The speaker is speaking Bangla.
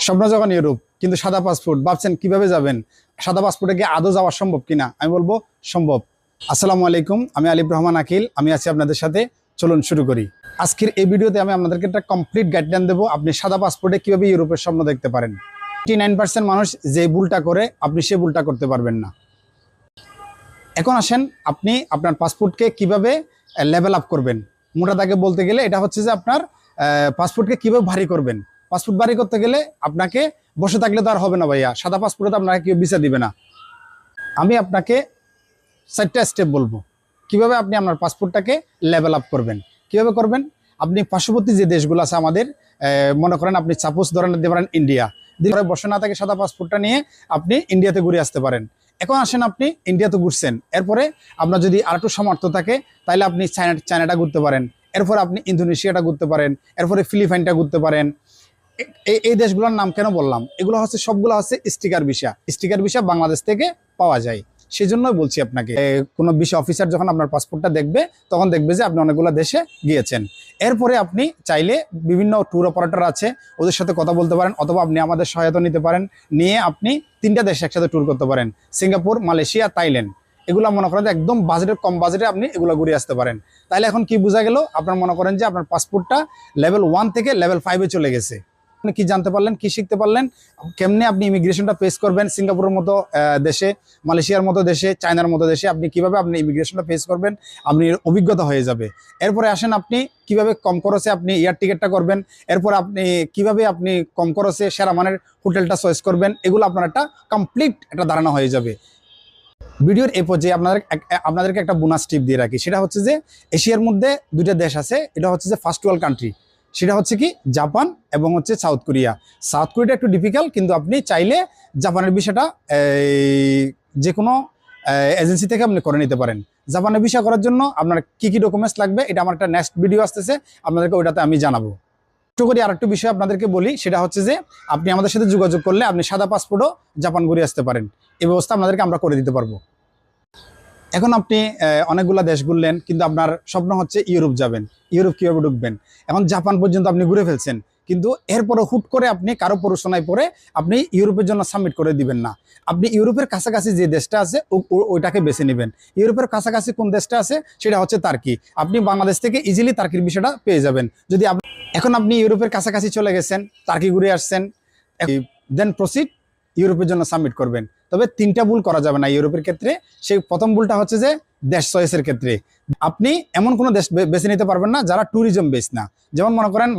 স্বপ্ন যখন ইউরোপ, কিন্তু সাদা পাসপোর্ট, ভাবছেন কিভাবে যাবেন? সাদা পাসপোর্টে গিয়ে আদৌ যাওয়া সম্ভব কিনা? আমি বলবো সম্ভব। আসসালামু আলাইকুম, আমি আলিফ রহমান আকিল, আমি আছি আপনাদের সাথে। চলুন শুরু করি। আজকের এই ভিডিওতে আমি আপনাদেরকে একটা কমপ্লিট গাইডলাইন দেবো, আপনি সাদা পাসপোর্টে কিভাবে ইউরোপের স্বপ্ন দেখতে পারেন। 89% মানুষ যে ভুলটা করে, আপনি সে ভুলটা করতে পারবেন না। এখন আসেন, আপনি আপনার পাসপোর্টকে কিভাবে লেভেল আপ করবেন। মোটা দাগে বলতে গেলে এটা হচ্ছে যে আপনার পাসপোর্টকে কিভাবে ভারী করবেন। পাসপোর্ট ভারী করতে গেলে আপনাকে বসে থাকলে তো আর হবে না ভাইয়া, সাদা পাসপোর্টে তো আপনাকে কেউ ভিসা দিবে না। আমি আপনাকে 4টা স্টেপ বলবো কিভাবে আপনি আপনার পাসপোর্টটাকে লেভেল আপ করবেন। কিভাবে করবেন? আপনি পার্শ্ববর্তী যে দেশগুলো আছে আমাদের, মনে করেন আপনি সাপোজ ধরেন দিতে পারেন ইন্ডিয়া, ঘরে বসে না থাকে সাদা পাসপোর্টটা নিয়ে আপনি ইন্ডিয়াতে ঘুরে আসতে পারেন। এখন আসেন, আপনি ইন্ডিয়াতে ঘুরছেন, এরপরে আপনার যদি আরেকটু সামর্থ্য থাকে তাহলে আপনি চায়নাটা ঘুরতে পারেন, এরপরে আপনি ইন্দোনেশিয়াটা ঘুরতে পারেন, এরপরে ফিলিপাইনটা ঘুরতে পারেন। এই দেশগুলোর নাম কেন বললাম? এগুলো হচ্ছে সবগুলো হচ্ছে স্টিকার ভিসা বাংলাদেশ থেকে পাওয়া যায়। সেই জন্যই বলছি আপনাকে, কোনো ভিসা অফিসার যখন আপনার পাসপোর্টটা দেখবে তখন দেখবে যে আপনি অনেকগুলো দেশে গিয়েছেন। এরপরে আপনি চাইলে বিভিন্ন ট্যুর অপারেটর আছে, ওদের সাথে কথা বলতে পারেন, অথবা আপনি আমাদের সহায়তা নিতে পারেন, নিয়ে আপনি 3টা দেশে একসাথে ট্যুর করতে পারেন। Singapore, Malaysia, Thailand. এগুলো মনে করেন যে একদম কম বাজেটে আপনি এগুলো ঘুরে আসতে পারেন। তাহলে এখন কি বোঝা গেল? আপনার মনে করেন যে আপনার পাসপোর্টটা লেভেল 1 থেকে লেভেল 5-এ চলে গেছে। আপনি কি জানতে পারলেন, কি শিখতে পারলেন, কেমনে আপনি ইমিগ্রেশনটা ফেস করবেন সিঙ্গাপুরের মতো দেশে, মালয়েশিয়ার মতো দেশে, চায়নার মতো দেশে আপনি কিভাবে আপনি ইমিগ্রেশনটা ফেস করবেন, আপনি অভিজ্ঞতা হয়ে যাবে। এরপরে আসেন, আপনি কিভাবে কম খরচে আপনি এয়ার টিকিটটা করবেন, এরপর আপনি কিভাবে আপনি কম খরচে সেরা মানের হোটেলটা চয়েস করবেন। এগুলো আপনার একটা কমপ্লিট একটা ধারণা হয়ে যাবে। ভিডিওর এই পর্যায়ে আপনাদেরকে একটা বোনাস টিপ দিয়ে রাখি, সেটা হচ্ছে যে এশিয়ার মধ্যে 2টা দেশ আছে, এটা হচ্ছে যে ফার্স্ট ওয়ার্ল্ড কান্ট্রি। সেটা হচ্ছে কি জাপান এবং হচ্ছে সাউথ কোরিয়া। সাউথ কোরিয়াটা একটু ডিফিকাল্ট, কিন্তু আপনি চাইলে জাপানের ভিসাটা যে কোনো এজেন্সি থেকে আপনি করে নিতে পারেন। জাপানের ভিসা করার জন্য আপনার কি কি ডকুমেন্টস লাগবে, এটা আমার একটা নেক্সট ভিডিও আসতেছে, আপনাদেরকে ওইটাতে আমি জানাবো। একটু করে আরেকটু বিষয় আপনাদেরকে বলি, সেটা হচ্ছে যে আপনি আমাদের সাথে যোগাযোগ করলে আপনি সাদা পাসপোর্টও জাপান ঘুরে আসতে পারেন। এই ব্যবস্থা আপনাদেরকে আমরা করে দিতে পারবো। এখন আপনি অনেকগুলো দেশ ঘুরলেন, কিন্তু আপনার স্বপ্ন হচ্ছে ইউরোপ যাবেন। ইউরোপ কীভাবে ঢুকবেন? এখন জাপান পর্যন্ত আপনি ঘুরে ফেলছেন, কিন্তু এরপরে হুট করে আপনি কারো প্ররোচনায় পড়ে আপনি ইউরোপের জন্য সাবমিট করে দিবেন না। আপনি ইউরোপের কাছাকাছি যে দেশটা আছে ওইটাকে বেছে নেবেন। ইউরোপের কাছাকাছি কোন দেশটা আছে? সেটা হচ্ছে তার্কি। আপনি বাংলাদেশ থেকে ইজিলি তার্কির বিষয়টা পেয়ে যাবেন। যদি এখন আপনি ইউরোপের কাছাকাছি চলে গেছেন, তার্কি ঘুরে আসছেন, দেন প্রসিড ইউরোপের জন্য সাবমিট করবেন। তবে 3টা ভুল করা যাবে না ইউরোপের ক্ষেত্রে। সেই প্রথম ভুলটা হচ্ছে যে দেশ চয়েসের ক্ষেত্রে আপনি এমন কোনো দেশ বেছে নিতে পারবেন না যারা ট্যুরিজম বেস না। যেমন মনে করেন